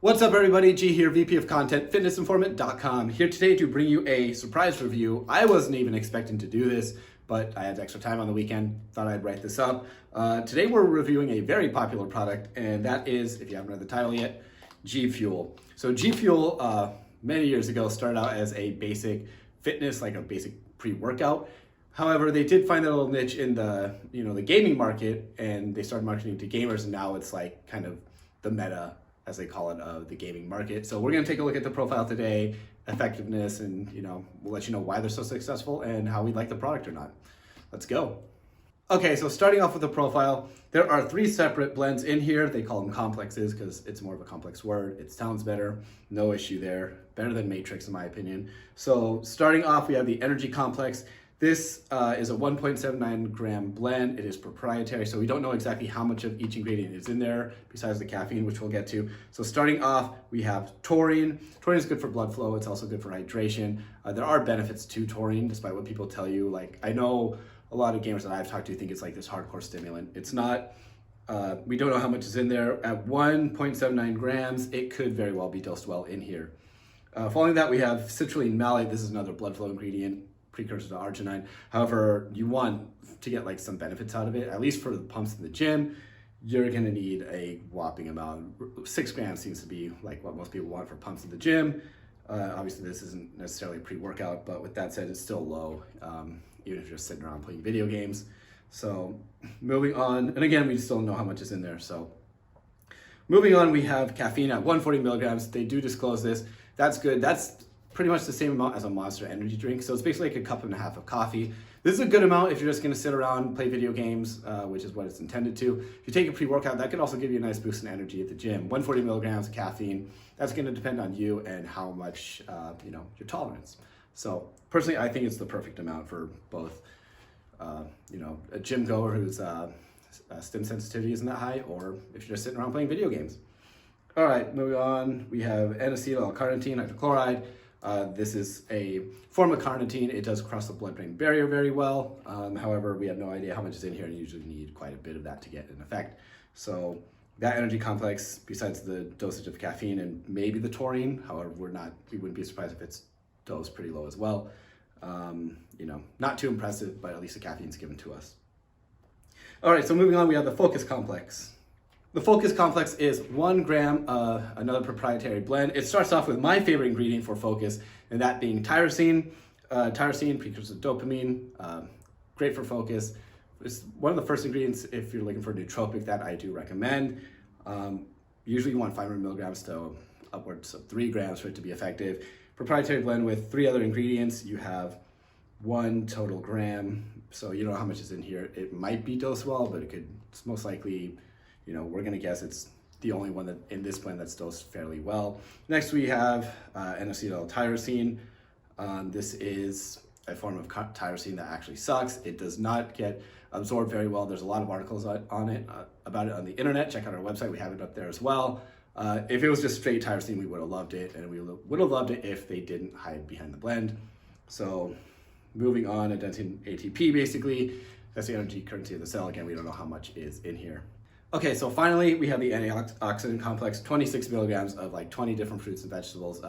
What's up everybody, G here, VP of Content, fitnessinformant.com, here today to bring you a surprise review. I wasn't even expecting to do this, but I had extra time on the weekend, thought I'd write this up. Today we're reviewing a very popular product, and that is, if you haven't read the title yet, GFuel. So GFuel, many years ago, started out as a basic fitness, like a basic pre-workout. However, they did find a little niche in the, the gaming market, and they started marketing to gamers, and now it's like kind of the meta, as they call it, of the gaming market. So we're gonna take a look at the profile today, effectiveness, and we'll let you know why they're so successful and how we like the product or not. Let's go. Okay, so starting off with the profile, there are 3 separate blends in here. They call them complexes because it's more of a complex word. It sounds better, no issue there. Better than Matrix in my opinion. So starting off, we have the Energy Complex. This is a 1.79 gram blend. It is proprietary, so we don't know exactly how much of each ingredient is in there besides the caffeine, which we'll get to. So starting off, we have taurine. Taurine is good for blood flow. It's also good for hydration. There are benefits to taurine, despite what people tell you. Like, I know a lot of gamers that I've talked to think it's like this hardcore stimulant. It's not. We don't know how much is in there. At 1.79 grams, it could very well be dosed well in here. Following that, we have citrulline malate. This is another blood flow ingredient, precursor to arginine. However, you want to get like some benefits out of it, at least for the pumps in the gym. You're gonna need a whopping amount. 6 grams seems to be like what most people want for pumps in the gym. Obviously this isn't necessarily pre-workout, but with that said, it's still low, even if you're just sitting around playing video games. So moving on, and again, we still don't know how much is in there. So moving on, we have caffeine at 140 milligrams. They do disclose this. That's good. That's pretty much the same amount as a Monster energy drink. So it's basically like a 1.5 cups of coffee. This is a good amount if you're just gonna sit around, play video games, which is what it's intended to. If you take a pre-workout, that could also give you a nice boost in energy at the gym. 140 milligrams of caffeine, that's gonna depend on you and how much, your tolerance. So personally, I think it's the perfect amount for both, a gym goer whose stim sensitivity isn't that high, or if you're just sitting around playing video games. All right, moving on, we have N-acetyl-L-carnitine hydrochloride. This is a form of carnitine. It does cross the blood-brain barrier very well. However, we have no idea how much is in here, and you usually need quite a bit of that to get an effect. So that energy complex, besides the dosage of caffeine and maybe the taurine, however, we wouldn't be surprised if it's dosed pretty low as well. Not too impressive, but at least the caffeine's given to us. All right, so moving on, we have the Focus Complex. The Focus Complex is 1 gram of another proprietary blend. It starts off with my favorite ingredient for focus, and that being tyrosine. Tyrosine, precursor to dopamine, great for focus. It's one of the first ingredients if you're looking for a nootropic that I do recommend. Usually you want 500 milligrams to upwards of 3 grams for it to be effective. Proprietary blend with 3 other ingredients. You have 1 total gram, so you don't know how much is in here. It might be dosed well, but it's most likely, we're gonna guess it's the only one that in this blend that's dosed fairly well. Next we have N-acetyl-tyrosine. This is a form of tyrosine that actually sucks. It does not get absorbed very well. There's a lot of articles on it, about it on the internet. Check out our website, we have it up there as well. If it was just straight tyrosine, we would have loved it, and we would have loved it if they didn't hide behind the blend. So moving on, adenosine ATP basically, that's the energy currency of the cell. Again, we don't know how much is in here. Okay, so finally we have the Antioxidant Complex, 26 milligrams of like 20 different fruits and vegetables.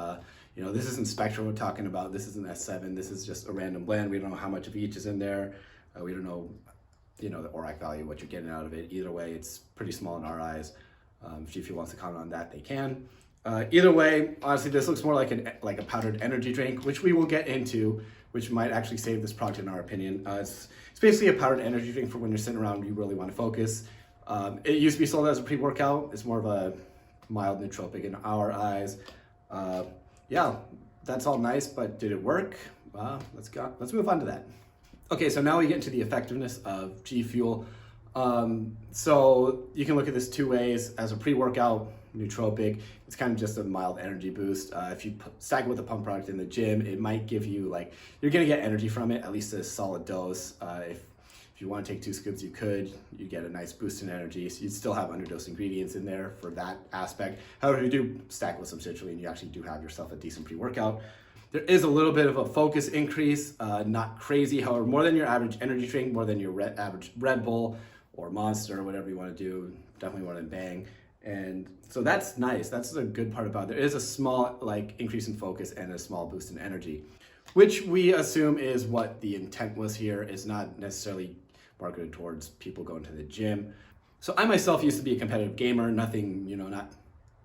This isn't Spectrum we're talking about, this isn't S7, this is just a random blend. We don't know how much of each is in there. We don't know, the ORAC value, what you're getting out of it. Either way, it's pretty small in our eyes. If GFuel wants to comment on that, they can. Either way, honestly, this looks more like a powdered energy drink, which we will get into, which might actually save this product in our opinion. It's basically a powdered energy drink for when you're sitting around and you really want to focus. It used to be sold as a pre-workout. It's more of a mild nootropic in our eyes. Yeah, that's all nice, but did it work? Let's move on to that. Okay, so now we get into the effectiveness of GFuel. So you can look at this 2 ways. As a pre-workout nootropic, it's kind of just a mild energy boost. If you stack it with a pump product in the gym, it might give you you're gonna get energy from it, at least a solid dose. If you want to take 2 scoops, you get a nice boost in energy. So you'd still have underdosed ingredients in there for that aspect. However, if you do stack with some citrulline, you actually do have yourself a decent pre-workout. There is a little bit of a focus increase, not crazy. However, more than your average energy drink, more than your average Red Bull or Monster, or whatever you want to do, definitely more than Bang. And so that's nice. That's a good part about it. There is a small increase in focus and a small boost in energy, which we assume is what the intent was here. Is not necessarily marketed towards people going to the gym. So I myself used to be a competitive gamer, nothing, not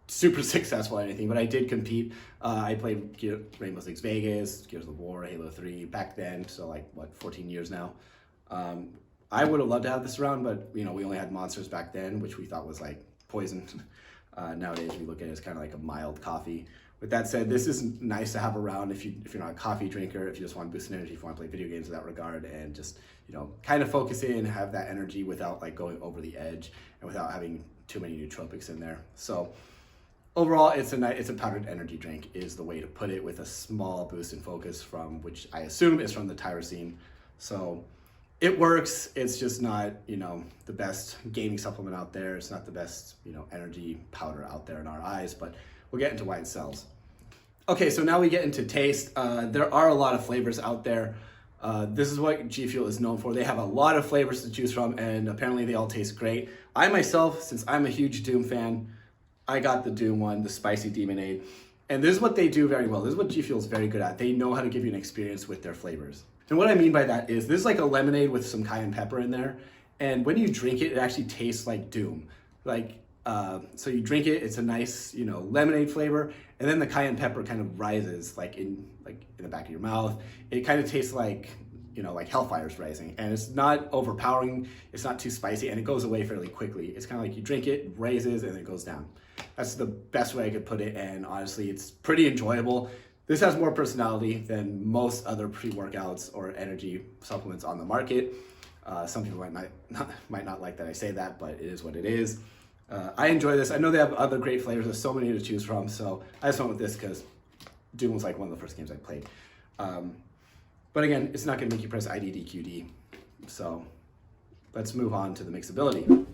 super successful or anything, but I did compete. I played Rainbow Six Vegas, Gears of War, Halo 3 back then, so 14 years now. I would have loved to have this around, but we only had monsters back then, which we thought was poison. Nowadays we look at it as kind of like a mild coffee. With that said, this is nice to have around if you're not a coffee drinker, if you just want to boost energy, if you want to play video games in that regard, and just kind of focus in, have that energy without going over the edge and without having too many nootropics in there. So overall, it's a powdered energy drink is the way to put it, with a small boost in focus from, which I assume is from the tyrosine. So it works. It's just not, the best gaming supplement out there. It's not the best, energy powder out there in our eyes, but we'll get into why it sells. Okay, so now we get into taste. There are a lot of flavors out there. This is what G Fuel is known for. They have a lot of flavors to choose from, and apparently they all taste great. I myself, since I'm a huge Doom fan, I got the Doom one, the Spicy Demonade. And this is what they do very well. This is what G Fuel is very good at. They know how to give you an experience with their flavors. And what I mean by that is this is like a lemonade with some cayenne pepper in there. And when you drink it, it actually tastes like Doom. So you drink it, it's a nice, lemonade flavor. And then the cayenne pepper kind of rises in the back of your mouth. It kind of tastes like hellfire's rising. And it's not overpowering. It's not too spicy, and it goes away fairly quickly. It's kind of like you drink it, raises, and it goes down. That's the best way I could put it. And honestly, it's pretty enjoyable. This has more personality than most other pre-workouts or energy supplements on the market. Some people might not like that I say that, but it is what it is. I enjoy this. I know they have other great flavors. There's so many to choose from, so I just went with this because Doom was one of the first games I played. But again, it's not going to make you press IDDQD. So let's move on to the mixability.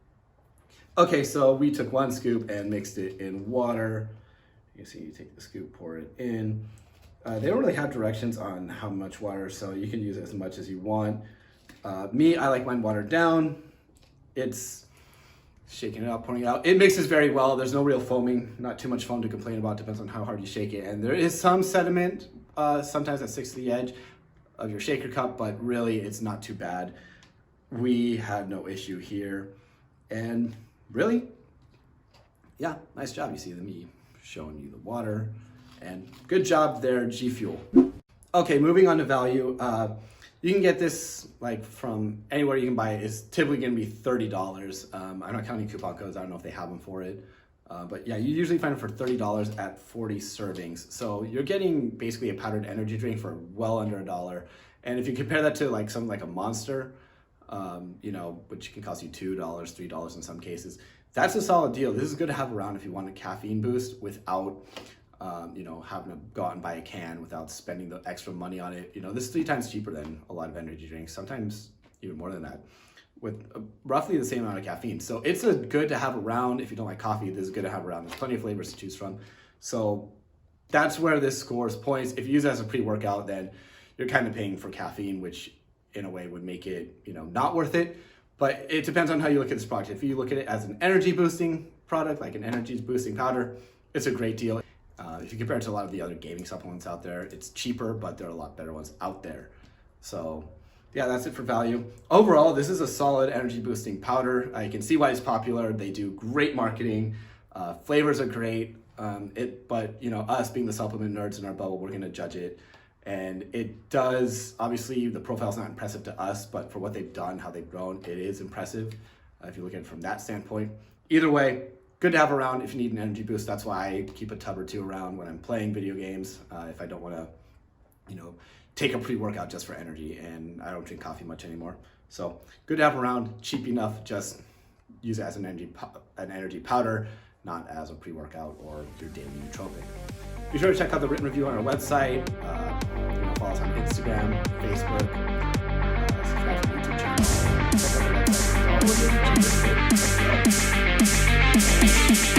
Okay, so we took 1 scoop and mixed it in water. You see, you take the scoop, pour it in. They don't really have directions on how much water, so you can use as much as you want. I like mine watered down. It's shaking it up, pouring it out. It mixes very well. There's no real foaming, not too much foam to complain about. Depends on how hard you shake it. And there is some sediment sometimes that sticks to the edge of your shaker cup, but really it's not too bad. We had no issue here. And really, yeah, nice job. You see me showing you the water, and good job there, G Fuel. Okay, moving on to value. You can get this from anywhere you can buy it. It's typically going to be $30. I'm not counting coupon codes. I don't know if they have them for it. But yeah, you usually find it for $30 at 40 servings. So you're getting basically a powdered energy drink for well under $1. And if you compare that to something like a Monster, which can cost you $2, $3 in some cases, that's a solid deal. This is good to have around if you want a caffeine boost without having to go out and buy a can, without spending the extra money on it. This is 3 times cheaper than a lot of energy drinks, sometimes even more than that, with roughly the same amount of caffeine. So it's good to have around. If you don't like coffee, this is good to have around. There's plenty of flavors to choose from. So that's where this scores points. If you use it as a pre-workout, then you're kind of paying for caffeine, which in a way would make it, not worth it. But it depends on how you look at this product. If you look at it as an energy boosting product, like an energy boosting powder, it's a great deal. If you compare it to a lot of the other gaming supplements out there, it's cheaper, but there are a lot better ones out there. So yeah, that's it for value. Overall, this is a solid energy boosting powder. I can see why it's popular. They do great marketing. Flavors are great. But us being the supplement nerds in our bubble, we're gonna judge it. And it does, obviously the profile's not impressive to us, but for what they've done, how they've grown, it is impressive. If you look at it from that standpoint. Either way, good to have around if you need an energy boost. That's why I keep a tub or 2 around when I'm playing video games. If I don't wanna, take a pre-workout just for energy, and I don't drink coffee much anymore. So good to have around, cheap enough, just use it as an energy powder, not as a pre-workout or your daily nootropic. Be sure to check out the written review on our website. Follow us on Instagram, Facebook, subscribe to the YouTube channel. Check out the website.